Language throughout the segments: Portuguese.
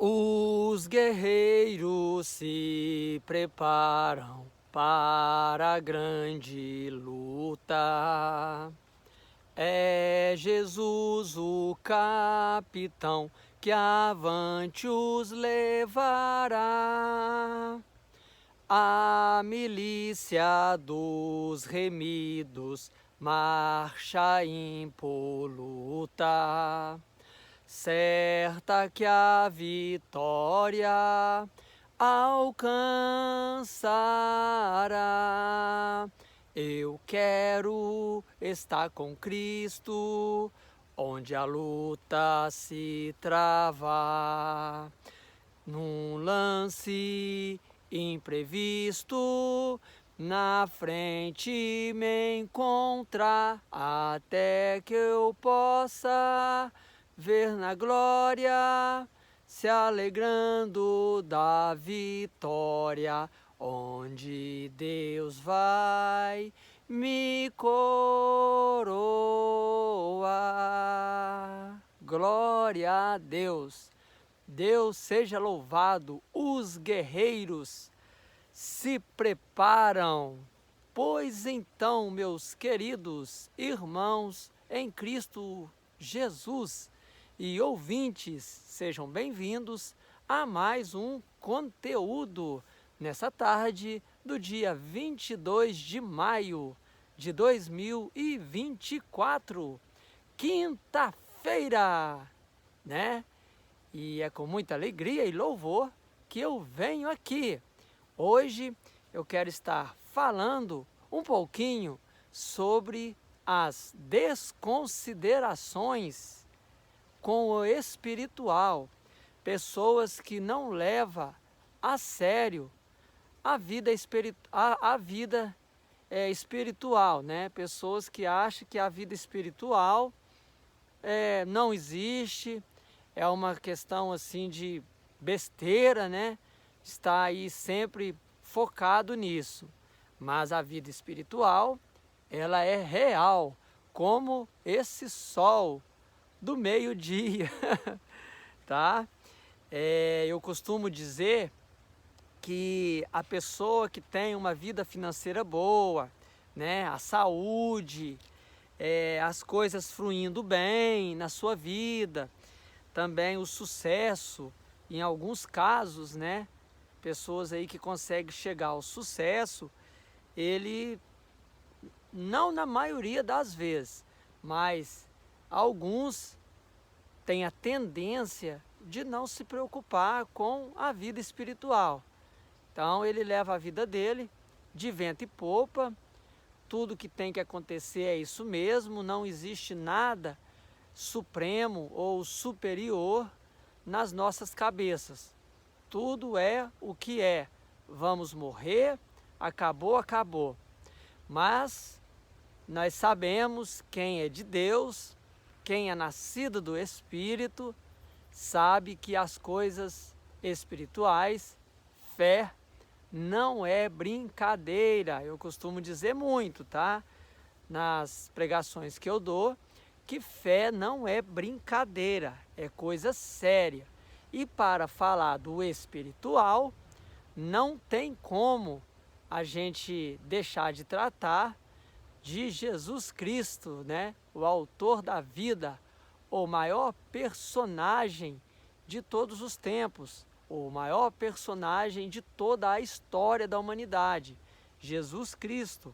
Os guerreiros se preparam para a grande luta. É Jesus o capitão que avante os levará. A milícia dos remidos marcha impoluta, certa que a vitória alcançará. Eu quero estar com Cristo, onde a luta se trava. Num lance imprevisto, na frente me encontrar, até que eu possa ver na glória, se alegrando da vitória, onde Deus vai me coroar. Glória a Deus! Deus seja louvado. Os guerreiros se preparam. Pois então, meus queridos irmãos em Cristo Jesus e ouvintes, sejam bem-vindos a mais um conteúdo nessa tarde do dia 22 de maio de 2024, quinta-feira, né? E é com muita alegria e louvor que eu venho aqui. Hoje eu quero estar falando um pouquinho sobre as desconsiderações com o espiritual. Pessoas que não levam a sério a vida espiritual, né? Pessoas que acham que a vida espiritual não existe. É uma questão assim de besteira, né? Está aí sempre focado nisso. Mas a vida espiritual, ela é real, como esse sol do meio-dia, tá? Eu costumo dizer que a pessoa que tem uma vida financeira boa, né? A saúde, as coisas fluindo bem na sua vida, também o sucesso, em alguns casos, né? Pessoas aí que conseguem chegar ao sucesso, ele, não na maioria das vezes, mas alguns têm a tendência de não se preocupar com a vida espiritual. Então ele leva a vida dele de vento e popa, tudo que tem que acontecer é isso mesmo, não existe nada supremo ou superior nas nossas cabeças. Tudo é o que é. Vamos morrer, acabou, acabou. Mas nós sabemos quem é de Deus, quem é nascido do Espírito, sabe que as coisas espirituais, fé, não é brincadeira. Eu costumo dizer muito, tá? Nas pregações que eu dou, que fé não é brincadeira, é coisa séria. E para falar do espiritual, não tem como a gente deixar de tratar de Jesus Cristo, né? O autor da vida, o maior personagem de todos os tempos, o maior personagem de toda a história da humanidade, Jesus Cristo.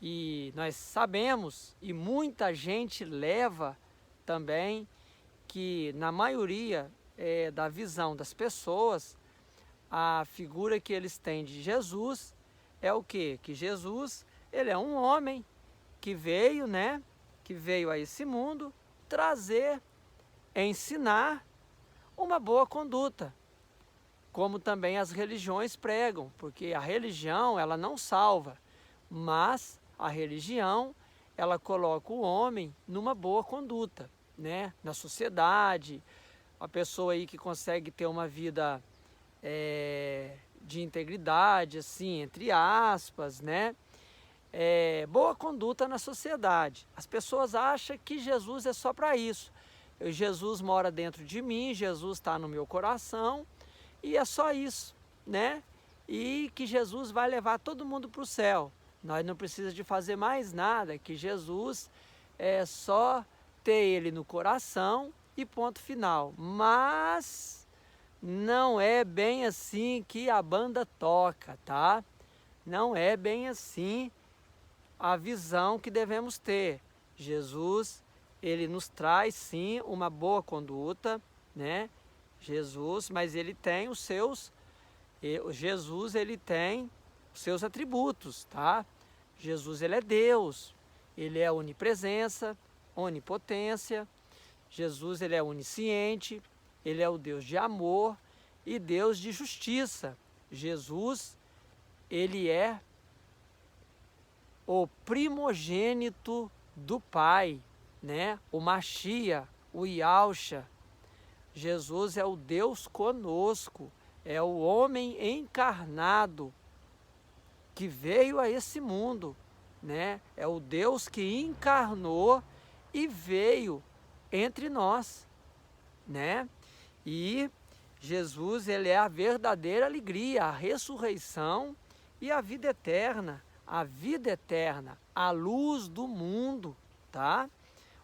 E nós sabemos, e muita gente leva também, que na maioria da visão das pessoas, a figura que eles têm de Jesus é o quê? Que Jesus, ele é um homem que veio, né? Que veio a esse mundo trazer, ensinar uma boa conduta, como também as religiões pregam, porque a religião, ela não salva, mas a religião, ela coloca o homem numa boa conduta, né? Na sociedade, a pessoa aí que consegue ter uma vida de integridade, assim, entre aspas, né? Boa conduta na sociedade. As pessoas acham que Jesus é só para isso. Jesus mora dentro de mim, Jesus está no meu coração, e é só isso, né? E que Jesus vai levar todo mundo para o céu. Nós não precisamos de fazer mais nada, que Jesus é só ter ele no coração e ponto final. Mas não é bem assim que a banda toca, tá? Não é bem assim a visão que devemos ter. Jesus, ele nos traz sim uma boa conduta, né? Jesus, mas ele tem os seus, Jesus ele tem os seus atributos, tá? Jesus ele é Deus, ele é onipresença, onipotência. Jesus ele é onisciente, ele é o Deus de amor e Deus de justiça. Jesus ele é o primogênito do Pai, né? O Machia, o Yahusha. Jesus é o Deus conosco, é o homem encarnado que veio a esse mundo, né? É o Deus que encarnou e veio entre nós, né? E Jesus, ele é a verdadeira alegria, a ressurreição e a vida eterna. A vida eterna, a luz do mundo, tá?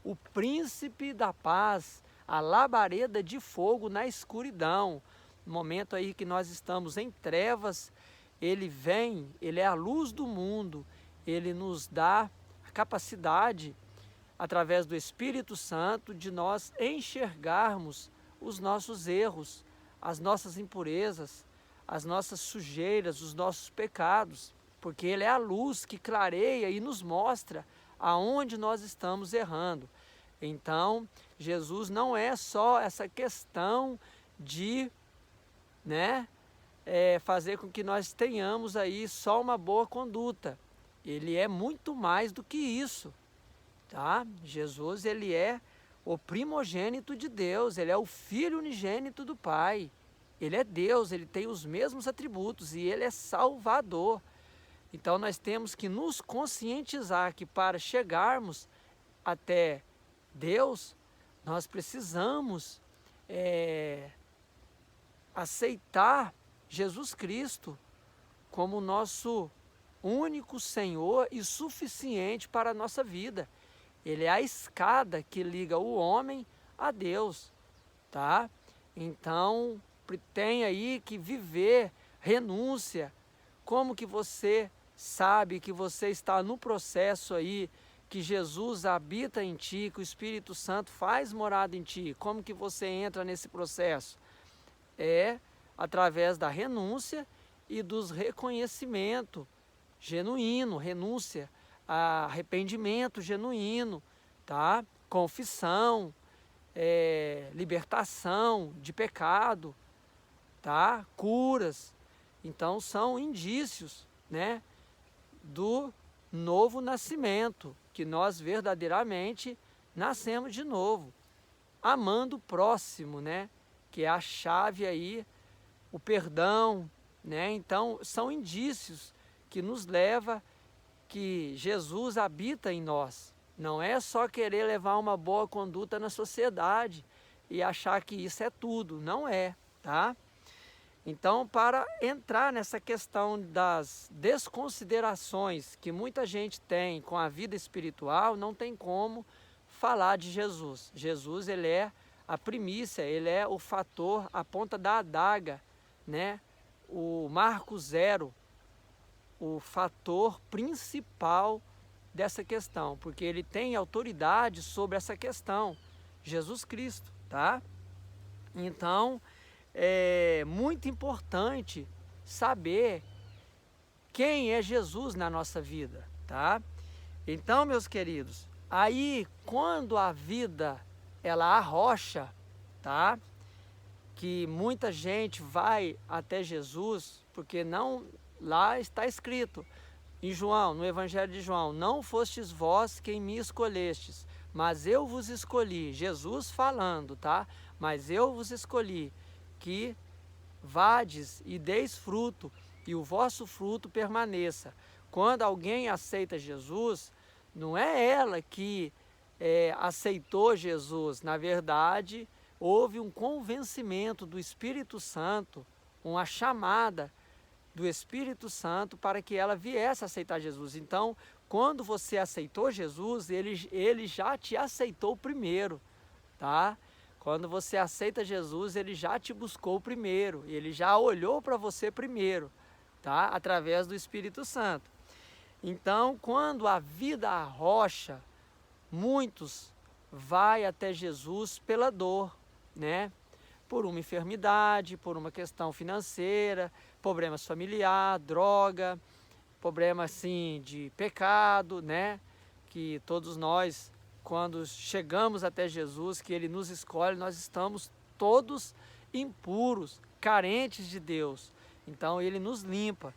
O príncipe da paz, a labareda de fogo na escuridão. No momento aí que nós estamos em trevas, ele vem, ele é a luz do mundo, ele nos dá a capacidade, através do Espírito Santo, de nós enxergarmos os nossos erros, as nossas impurezas, as nossas sujeiras, os nossos pecados, porque ele é a luz que clareia e nos mostra aonde nós estamos errando. Então, Jesus não é só essa questão de, né, fazer com que nós tenhamos aí só uma boa conduta. Ele é muito mais do que isso, tá? Jesus, ele é o primogênito de Deus, ele é o Filho unigênito do Pai. Ele é Deus, ele tem os mesmos atributos e ele é Salvador. Então nós temos que nos conscientizar que para chegarmos até Deus, nós precisamos aceitar Jesus Cristo como nosso único Senhor e suficiente para a nossa vida. Ele é a escada que liga o homem a Deus, tá? Então tem aí que viver renúncia. Como que você sabe que você está no processo aí, que Jesus habita em ti, que o Espírito Santo faz morada em ti? Como que você entra nesse processo? É através da renúncia e dos reconhecimento genuíno, renúncia, arrependimento genuíno, tá? Confissão, libertação de pecado, tá? Curas. Então são indícios, né, do novo nascimento, que nós verdadeiramente nascemos de novo, amando o próximo, né, que é a chave aí, o perdão, né? Então são indícios que nos leva que Jesus habita em nós. Não é só querer levar uma boa conduta na sociedade e achar que isso é tudo, não é, tá? Então, para entrar nessa questão das desconsiderações que muita gente tem com a vida espiritual, não tem como falar de Jesus. Jesus, ele é a primícia, ele é o fator, a ponta da adaga, né? O marco zero, o fator principal dessa questão, porque ele tem autoridade sobre essa questão, Jesus Cristo, tá? Então, é muito importante saber quem é Jesus na nossa vida, tá? Então, meus queridos, aí quando a vida ela arrocha, tá? Que muita gente vai até Jesus, porque não, lá está escrito em João, no Evangelho de João, não fostes vós quem me escolhestes, mas eu vos escolhi, Jesus falando, tá? Mas eu vos escolhi, que vades e deis fruto, e o vosso fruto permaneça. Quando alguém aceita Jesus, não é ela que aceitou Jesus, na verdade, houve um convencimento do Espírito Santo, uma chamada do Espírito Santo para que ela viesse a aceitar Jesus. Então, quando você aceitou Jesus, ele já te aceitou primeiro, tá? Quando você aceita Jesus, ele já te buscou primeiro, ele já olhou para você primeiro, tá? Através do Espírito Santo. Então, quando a vida arrocha, muitos vai até Jesus pela dor, né? Por uma enfermidade, por uma questão financeira, problemas familiares, droga, problema assim de pecado, né? Que todos nós, quando chegamos até Jesus, que Ele nos escolhe, nós estamos todos impuros, carentes de Deus. Então Ele nos limpa.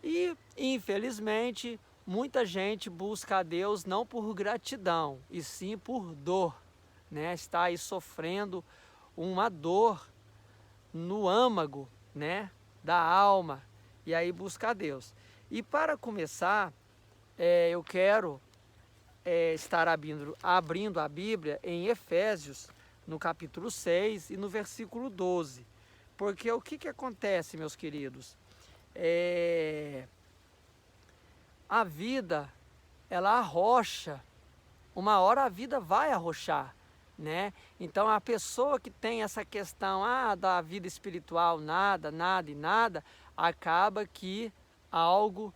E, infelizmente, muita gente busca a Deus não por gratidão, e sim por dor, né? Está aí sofrendo uma dor no âmago, né? Da alma, e aí busca a Deus. E para começar, eu quero estar abrindo a Bíblia em Efésios, no capítulo 6 e no versículo 12. Porque o que acontece, meus queridos? A vida, ela arrocha, uma hora a vida vai arrochar, né? Então a pessoa que tem essa questão da vida espiritual, nada, nada e nada, acaba que algo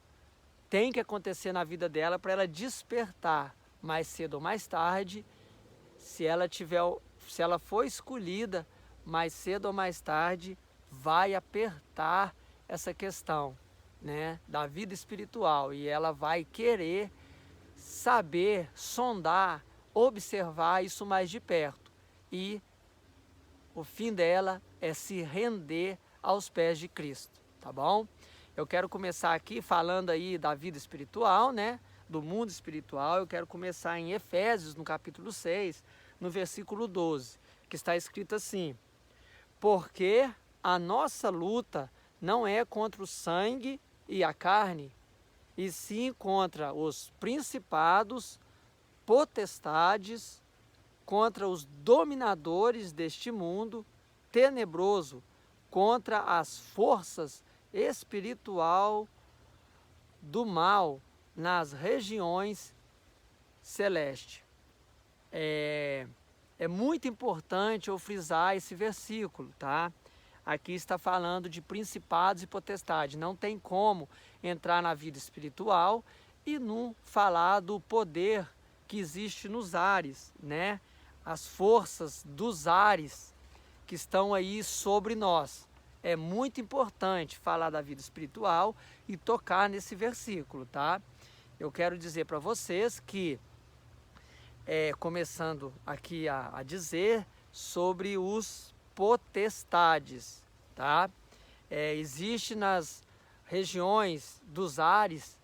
tem que acontecer na vida dela para ela despertar mais cedo ou mais tarde. Se ela for escolhida, mais cedo ou mais tarde vai apertar essa questão, né, da vida espiritual, e ela vai querer saber, sondar, observar isso mais de perto, e o fim dela é se render aos pés de Cristo, tá bom? Eu quero começar aqui falando aí da vida espiritual, né, do mundo espiritual. Eu quero começar em Efésios, no capítulo 6, no versículo 12, que está escrito assim: porque a nossa luta não é contra o sangue e a carne, e sim contra os principados, potestades, contra os dominadores deste mundo tenebroso, contra as forças espiritual do mal nas regiões celestes. É muito importante eu frisar esse versículo, tá? Aqui está falando de principados e potestades. Não tem como entrar na vida espiritual e não falar do poder que existe nos ares, né? As forças dos ares que estão aí sobre nós. É muito importante falar da vida espiritual e tocar nesse versículo, tá? Eu quero dizer para vocês que, começando aqui a dizer sobre os potestades, tá? Existe nas regiões dos ares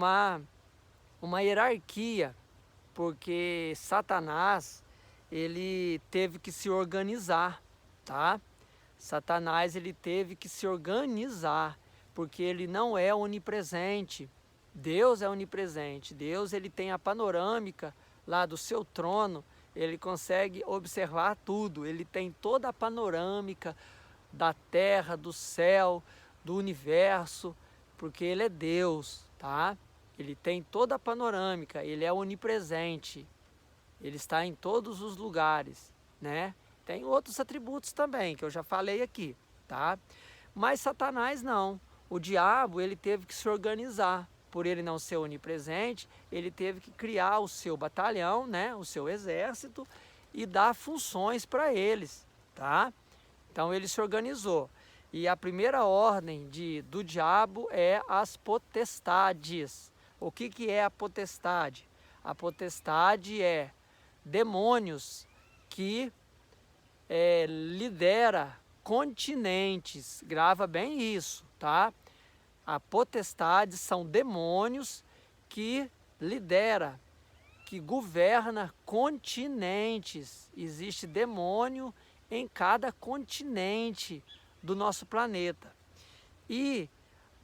uma hierarquia, porque Satanás, ele teve que se organizar, tá? Satanás, ele teve que se organizar, porque ele não é onipresente. Deus é onipresente. Deus, ele tem a panorâmica lá do seu trono, ele consegue observar tudo, ele tem toda a panorâmica da terra, do céu, do universo, porque ele é Deus, tá? Ele tem toda a panorâmica, ele é onipresente, ele está em todos os lugares, né? Tem outros atributos também, que eu já falei aqui, tá? Mas Satanás não. O diabo, ele teve que se organizar. Por ele não ser onipresente, ele teve que criar o seu batalhão, né? O seu exército, e dar funções para eles, tá? Então ele se organizou. E a primeira ordem do diabo é as potestades. O que é a potestade? A potestade é demônios que lidera continentes. Grava bem isso, tá? A potestade são demônios que lidera, que governa continentes. Existe demônio em cada continente do nosso planeta. E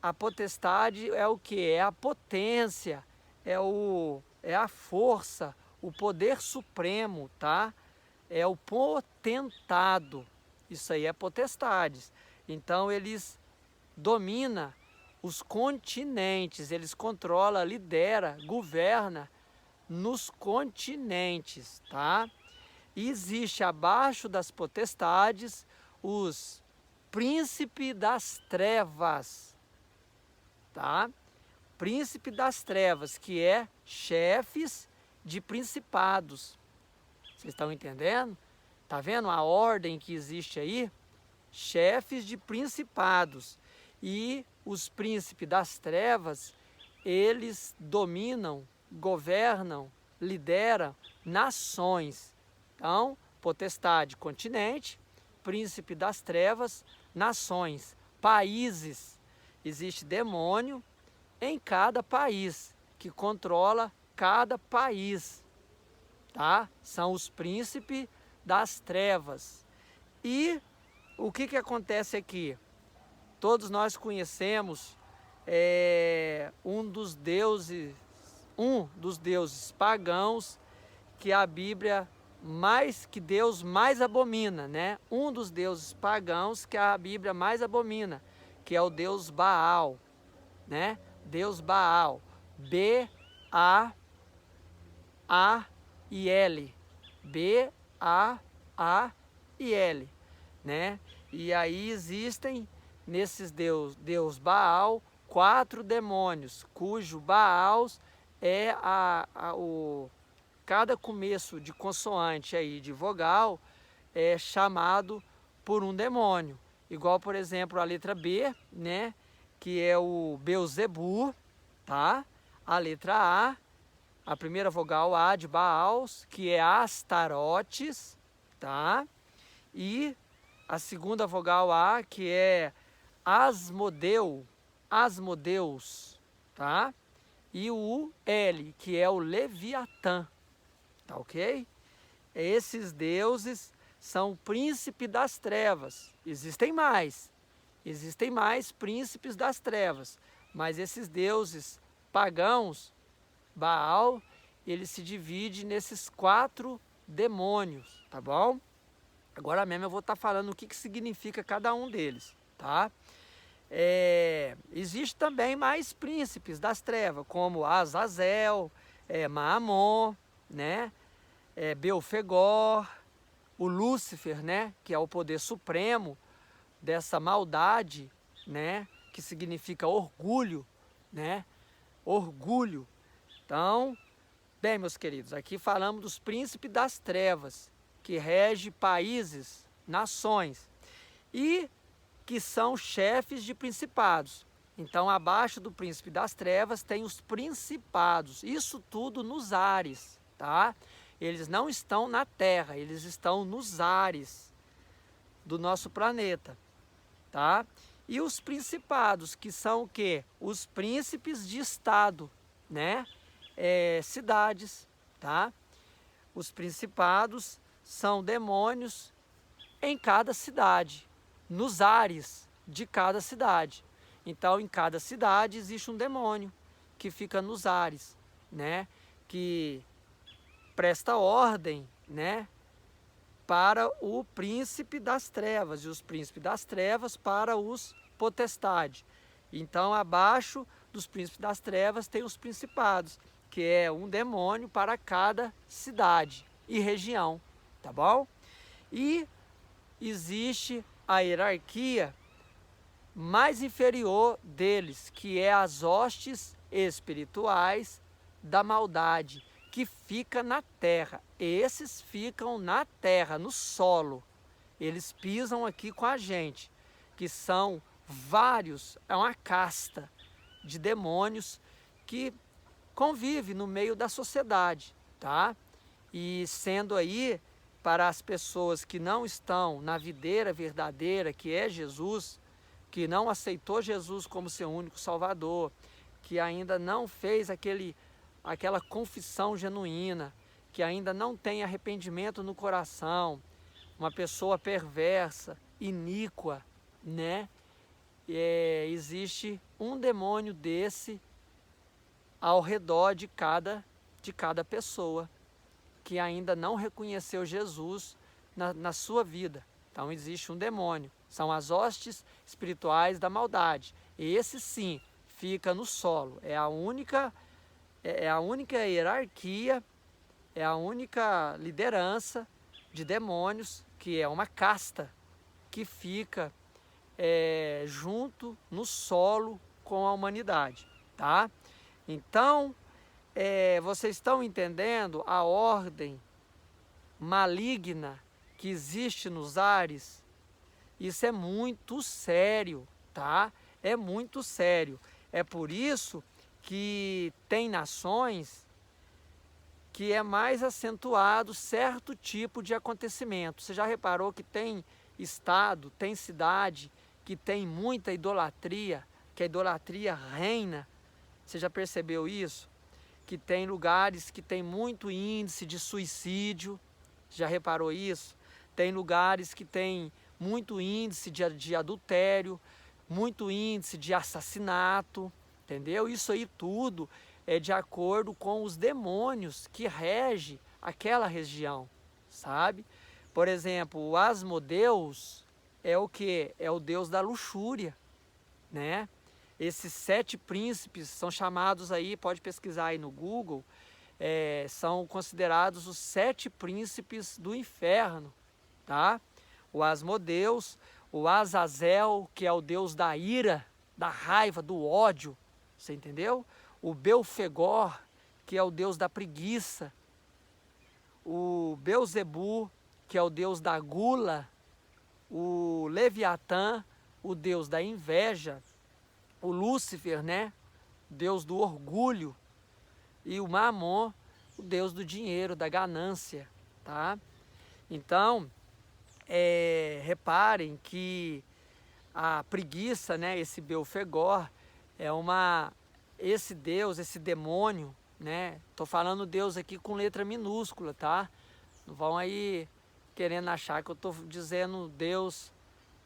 a potestade é o que? É a potência, é a força, o poder supremo, tá? É o potentado. Isso aí é potestades. Então eles dominam os continentes, eles controlam, lidera, governa nos continentes, tá? E existe abaixo das potestades os príncipes das trevas, tá? Príncipe das trevas, que é chefes de principados. Vocês estão entendendo? Tá vendo a ordem que existe aí? Chefes de principados. E os príncipes das trevas, eles dominam, governam, lideram nações. Então, potestade, continente, príncipe das trevas, nações, países. Existe demônio em cada país, que controla cada país, tá? São os príncipes das trevas. E o que acontece aqui? Todos nós conhecemos um dos deuses pagãos que a Bíblia que Deus mais abomina, né? Um dos deuses pagãos que a Bíblia mais abomina, que é o Deus Baal, né? Deus Baal, B-A-A-I-L, B-A-A-I-L, né? E aí existem nesses Deus Baal 4 demônios, cujo Baal é cada começo de consoante aí de vogal é chamado por um demônio. Igual, por exemplo, a letra B, né? Que é o Beuzebu, tá? A letra a primeira vogal A de Baals, que é Astarotes, tá? E a segunda vogal A, que é Asmodeus, tá? E o L, que é o Leviatã, tá ok? Esses deuses são príncipes das trevas. Existem mais príncipes das trevas, mas esses deuses pagãos, Baal, ele se divide nesses 4 demônios, tá bom? Agora mesmo eu vou estar falando o que significa cada um deles, tá? Existe também mais príncipes das trevas, como Azazel, Maamon, né? Belfegor, o Lúcifer, né? Que é o poder supremo dessa maldade, né? Que significa orgulho, né? Orgulho. Então, bem, meus queridos, aqui falamos dos príncipes das trevas, que rege países, nações, e que são chefes de principados. Então, abaixo do príncipe das trevas tem os principados. Isso tudo nos ares, tá? Eles não estão na terra, eles estão nos ares do nosso planeta, tá? E os principados, que são o quê? Os príncipes de estado, né? Cidades, tá? Os principados são demônios em cada cidade, nos ares de cada cidade. Então, em cada cidade existe um demônio que fica nos ares, né? Que presta ordem, né? Para o príncipe das trevas, e os príncipes das trevas para os potestades. Então, abaixo dos príncipes das trevas tem os principados, que é um demônio para cada cidade e região, tá bom? E existe a hierarquia mais inferior deles, que é as hostes espirituais da maldade, que fica na terra. Esses ficam na terra, no solo. Eles pisam aqui com a gente, que são vários, é uma casta de demônios que convive no meio da sociedade, tá? E sendo aí, para as pessoas que não estão na videira verdadeira, que é Jesus, que não aceitou Jesus como seu único Salvador, que ainda não fez aquela confissão genuína, que ainda não tem arrependimento no coração, uma pessoa perversa, iníqua, né? Existe um demônio desse ao redor de cada pessoa. que ainda não reconheceu Jesus na sua vida. Então existe um demônio, são as hostes espirituais da maldade. Esse sim fica no solo, é a única hierarquia, é a única liderança de demônios, que é uma casta que fica junto no solo com a humanidade, tá? Então, vocês estão entendendo a ordem maligna que existe nos ares? Isso é muito sério, tá? É muito sério. É por isso que tem nações que é mais acentuado certo tipo de acontecimento. Você já reparou que tem estado, tem cidade que tem muita idolatria, que a idolatria reina? Você já percebeu isso? Que tem lugares que tem muito índice de suicídio, já reparou isso? Tem lugares que tem muito índice de adultério, muito índice de assassinato, entendeu? Isso aí tudo é de acordo com os demônios que regem aquela região, sabe? Por exemplo, o Asmodeus é o que? É o deus da luxúria, né? Esses 7 príncipes são chamados aí, pode pesquisar aí no Google, são considerados os 7 príncipes do inferno, tá? O Asmodeus, o Azazel, que é o deus da ira, da raiva, do ódio, você entendeu? O Belfegor, que é o deus da preguiça, o Beuzebu, que é o deus da gula, o Leviatã, o deus da inveja, o Lúcifer, né? Deus do orgulho, e o Mamon, o deus do dinheiro, da ganância, tá? Então, reparem que a preguiça, né? Esse Belfegor esse deus, esse demônio, né? Tô falando Deus aqui com letra minúscula, tá? Não vão aí querendo achar que eu tô dizendo Deus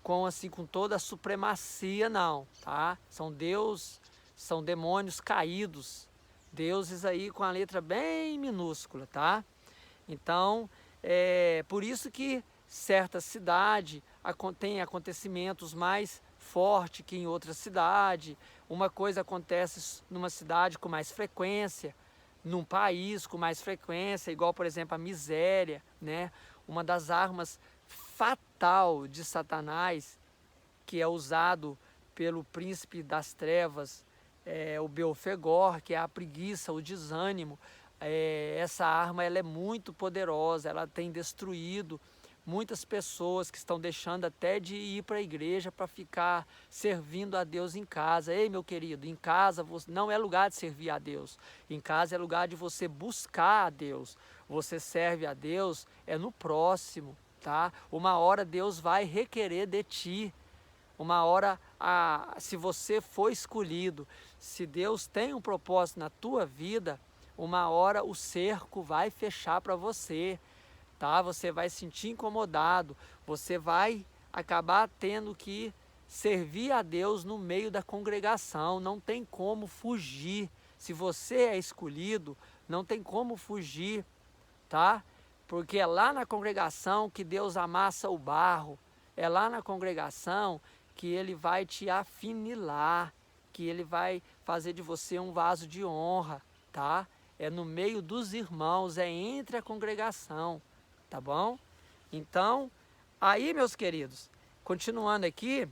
com toda a supremacia, não, tá? São demônios caídos, deuses aí com a letra bem minúscula, tá? Então, por isso que certa cidade tem acontecimentos mais fortes que em outra cidade. Uma coisa acontece numa cidade com mais frequência, num país com mais frequência, igual, por exemplo, a miséria, né? Uma das armas fatal de Satanás, que é usado pelo príncipe das trevas, o Belfegor, que é a preguiça, o desânimo. Essa arma ela é muito poderosa, ela tem destruído muitas pessoas que estão deixando até de ir para a igreja para ficar servindo a Deus em casa. Ei, meu querido, em casa não é lugar de servir a Deus. Em casa é lugar de você buscar a Deus. Você serve a Deus no próximo, tá? Uma hora Deus vai requerer de ti. Uma hora, se você for escolhido, se Deus tem um propósito na tua vida, uma hora o cerco vai fechar para você, tá? Você vai se sentir incomodado, você vai acabar tendo que servir a Deus no meio da congregação, não tem como fugir. Se você é escolhido, não tem como fugir, tá? Porque é lá na congregação que Deus amassa o barro, é lá na congregação que Ele vai te afinilar, que Ele vai fazer de você um vaso de honra, tá? É no meio dos irmãos, é entre a congregação, tá bom? Então, aí, meus queridos, continuando aqui,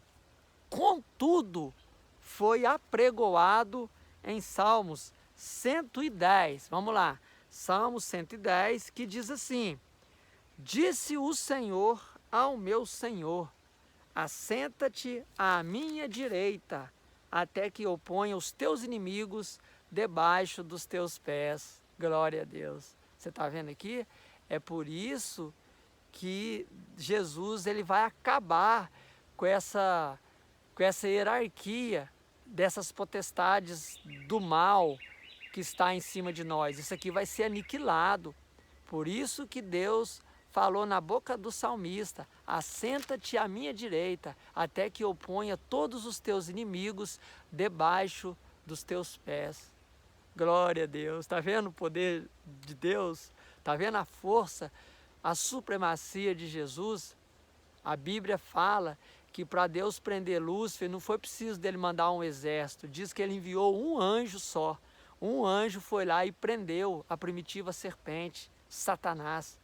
contudo, foi apregoado em Salmos 110, vamos lá, Salmos 110, que diz assim: disse o Senhor ao meu Senhor, assenta-te à minha direita, até que eu ponha os teus inimigos debaixo dos teus pés. Glória a Deus. Você está vendo aqui? É por isso que Jesus ele vai acabar com essa hierarquia dessas potestades do mal que está em cima de nós. Isso aqui vai ser aniquilado. Por isso que Deus falou na boca do salmista: assenta-te à minha direita, até que eu ponha todos os teus inimigos debaixo dos teus pés. Glória a Deus. Está vendo o poder de Deus? Tá vendo a força, a supremacia de Jesus? A Bíblia fala que para Deus prender Lúcifer não foi preciso dele mandar um exército. Diz que ele enviou um anjo só. Um anjo foi lá e prendeu a primitiva serpente, Satanás.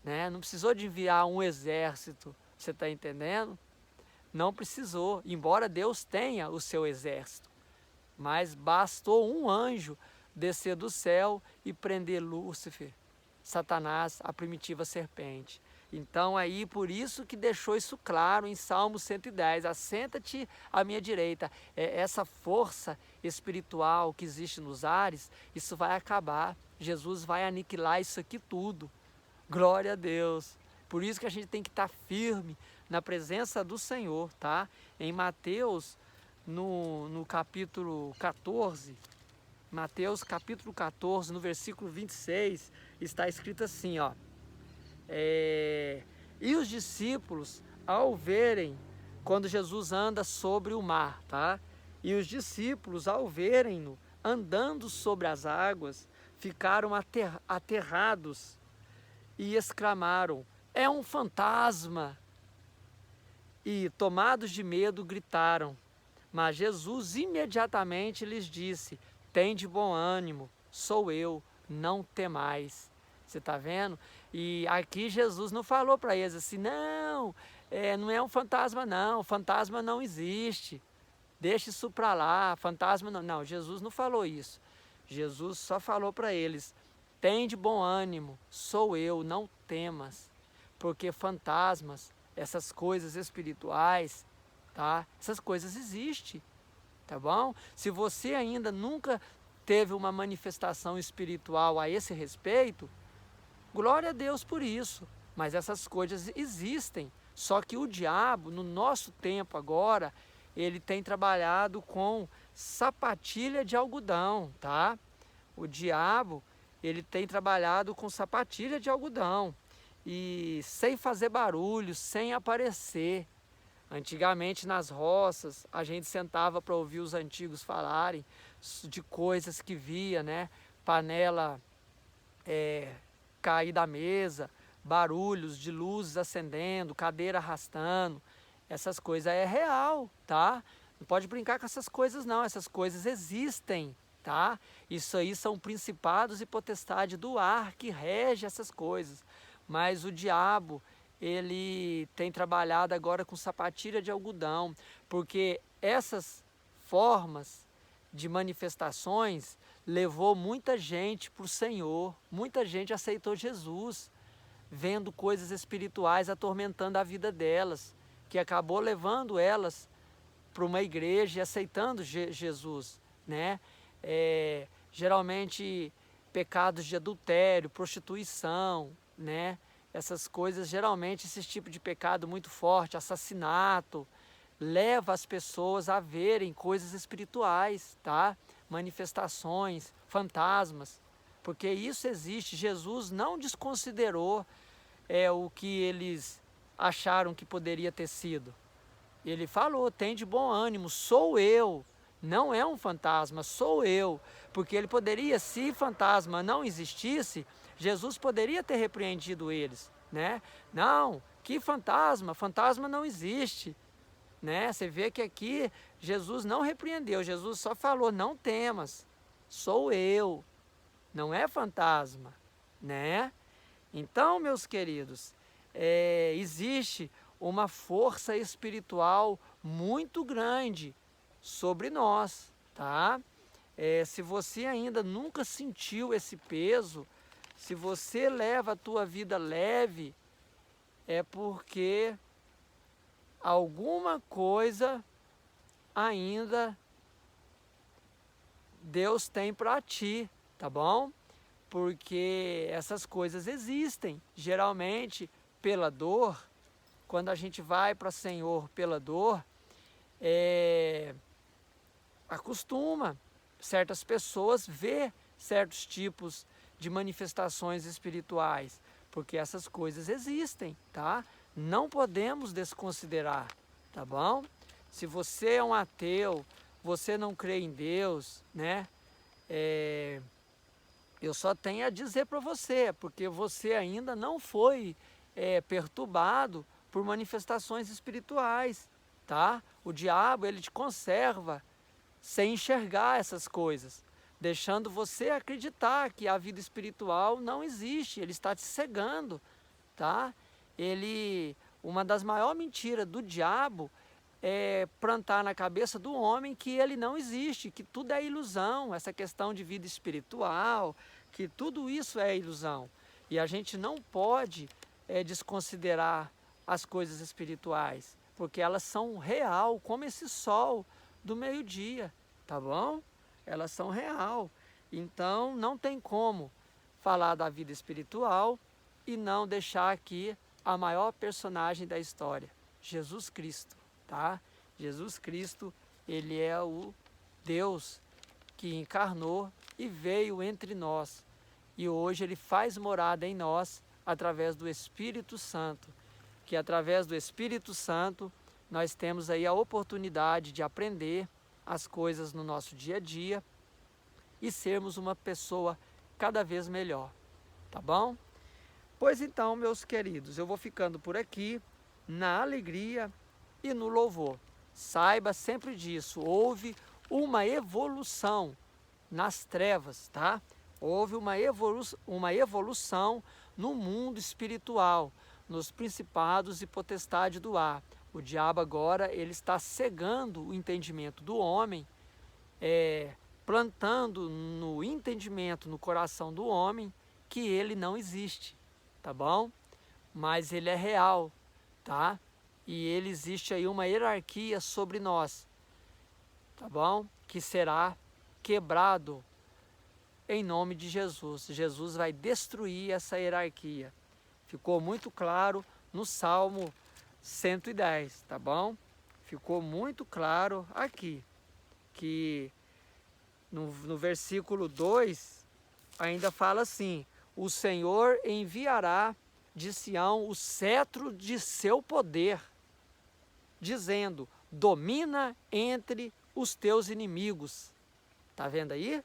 Né? Não precisou de enviar um exército, você está entendendo? Não precisou, embora Deus tenha o seu exército. Mas bastou um anjo descer do céu e prender Lúcifer, Satanás, a primitiva serpente. Então aí por isso que deixou isso claro em Salmo 110, assenta-te à minha direita. Essa força espiritual que existe nos ares, isso vai acabar. Jesus vai aniquilar isso aqui tudo. Glória a Deus. Por isso que a gente tem que estar firme na presença do Senhor, tá? Em Mateus, no capítulo 14, Mateus capítulo 14, no versículo 26, está escrito assim, ó. E os discípulos, ao verem, quando Jesus anda sobre o mar, tá? E os discípulos, ao verem-no andando sobre as águas, ficaram aterrados e exclamaram: é um fantasma! E, tomados de medo, gritaram. Mas Jesus imediatamente lhes disse: tende bom ânimo, sou eu, não temais. Você está vendo? E aqui Jesus não falou para eles assim: não, não é um fantasma não, fantasma não existe, deixa isso para lá, fantasma não. Não, Jesus não falou isso. Jesus só falou para eles: tende bom ânimo, sou eu, não temas. Porque fantasmas, essas coisas espirituais, tá? Essas coisas existem, tá bom? Se você ainda nunca teve uma manifestação espiritual a esse respeito, glória a Deus por isso. Mas essas coisas existem. Só que o diabo, no nosso tempo agora, ele tem trabalhado com sapatilha de algodão, tá? O diabo, ele tem trabalhado com sapatilha de algodão. E sem fazer barulho, sem aparecer. Antigamente nas roças, a gente sentava para ouvir os antigos falarem de coisas que via, né? Panela cair da mesa, barulhos de luzes acendendo, cadeira arrastando. Essas coisas é real, tá? Não pode brincar com essas coisas não, essas coisas existem, tá? Isso aí são principados e potestade do ar que rege essas coisas. Mas o diabo, ele tem trabalhado agora com sapatilha de algodão, porque essas formas de manifestações levou muita gente para o Senhor, muita gente aceitou Jesus, vendo coisas espirituais atormentando a vida delas, que acabou levando elas para uma igreja e aceitando Jesus, né? Geralmente pecados de adultério, prostituição, né? Essas coisas, geralmente esse tipo de pecado muito forte, assassinato, leva as pessoas a verem coisas espirituais, tá? Manifestações, fantasmas, porque isso existe. Jesus não desconsiderou o que eles acharam que poderia ter sido. Ele falou: tem de bom ânimo, sou eu, não é um fantasma, sou eu. Porque ele poderia, se fantasma não existisse, Jesus poderia ter repreendido eles, né? Não, que fantasma? Fantasma não existe, né? Você vê que aqui Jesus não repreendeu, Jesus só falou: não temas, sou eu, não é fantasma, né? Então, meus queridos, existe uma força espiritual muito grande sobre nós, tá? Se você ainda nunca sentiu esse peso, se você leva a tua vida leve, é porque alguma coisa ainda Deus tem para ti, tá bom? Porque essas coisas existem, geralmente pela dor. Quando a gente vai para o Senhor pela dor, acostuma certas pessoas ver certos tipos de manifestações espirituais, porque essas coisas existem, tá? Não podemos desconsiderar, tá bom? Se você é um ateu, você não crê em Deus, né? Eu só tenho a dizer para você, porque você ainda não foi perturbado por manifestações espirituais, tá? O diabo, ele te conserva sem enxergar essas coisas, deixando você acreditar que a vida espiritual não existe, ele está te cegando, tá? Uma das maiores mentiras do diabo é plantar na cabeça do homem que ele não existe, que tudo é ilusão, essa questão de vida espiritual, que tudo isso é ilusão. E a gente não pode desconsiderar as coisas espirituais, porque elas são real, como esse sol do meio-dia, tá bom? Elas são real. Então não tem como falar da vida espiritual e não deixar aqui a maior personagem da história, Jesus Cristo, tá? Jesus Cristo, ele é o Deus que encarnou e veio entre nós. E hoje ele faz morada em nós através do Espírito Santo, que através do Espírito Santo nós temos aí a oportunidade de aprender as coisas no nosso dia a dia e sermos uma pessoa cada vez melhor, tá bom? Pois então, meus queridos, eu vou ficando por aqui na alegria e no louvor. Saiba sempre disso, houve uma evolução nas trevas, tá? Houve uma evolução no mundo espiritual, nos principados e potestade do ar. O diabo agora ele está cegando o entendimento do homem, plantando no entendimento, no coração do homem, que ele não existe, tá bom? Mas ele é real, tá? E ele existe aí uma hierarquia sobre nós, tá bom? Que será quebrado em nome de Jesus. Jesus vai destruir essa hierarquia. Ficou muito claro no Salmo 110, tá bom? Ficou muito claro aqui, que no versículo 2 ainda fala assim: o Senhor enviará de Sião o cetro de seu poder, dizendo, domina entre os teus inimigos. Tá vendo aí?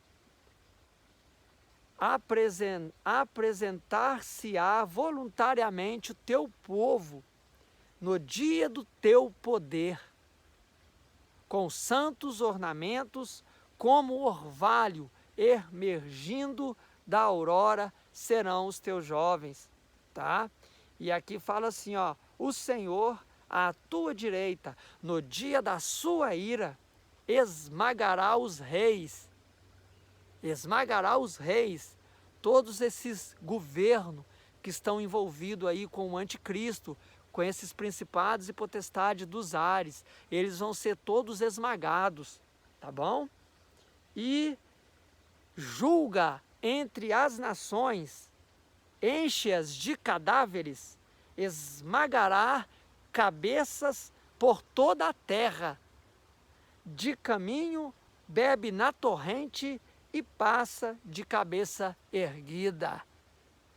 Apresentar-se-á voluntariamente o teu povo no dia do teu poder, com santos ornamentos, como orvalho emergindo da aurora serão os teus jovens, tá? E aqui fala assim, ó, o Senhor à tua direita, no dia da sua ira, esmagará os reis, todos esses governos que estão envolvidos aí com o anticristo, com esses principados e potestades dos ares, eles vão ser todos esmagados, tá bom? E julga entre as nações, enche-as de cadáveres, esmagará cabeças por toda a terra, de caminho bebe na torrente e passa de cabeça erguida.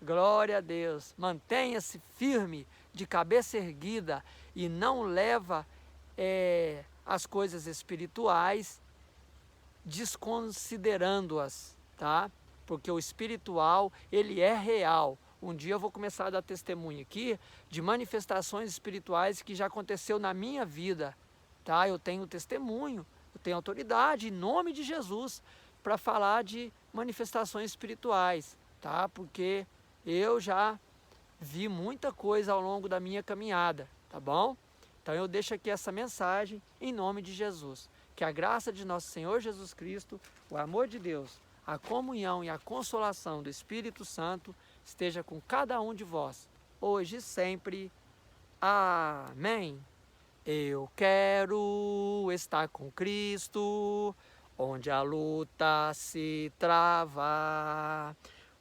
Glória a Deus, mantenha-se firme, de cabeça erguida, e não leva as coisas espirituais desconsiderando-as, tá? Porque o espiritual, ele é real. Um dia eu vou começar a dar testemunho aqui de manifestações espirituais que já aconteceu na minha vida, tá? Eu tenho testemunho, eu tenho autoridade em nome de Jesus para falar de manifestações espirituais, tá? Porque eu já vi muita coisa ao longo da minha caminhada, tá bom? Então eu deixo aqui essa mensagem em nome de Jesus. Que a graça de nosso Senhor Jesus Cristo, o amor de Deus, a comunhão e a consolação do Espírito Santo esteja com cada um de vós, hoje e sempre. Amém. Eu quero estar com Cristo, onde a luta se trava,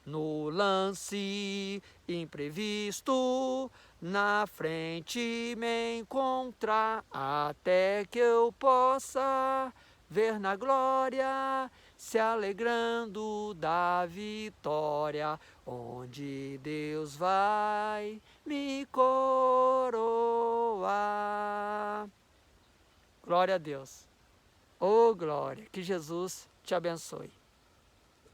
no lance imprevisto, na frente me encontrar, até que eu possa ver na glória, se alegrando da vitória, onde Deus vai me coroar. Glória a Deus. Oh, glória. Que Jesus te abençoe.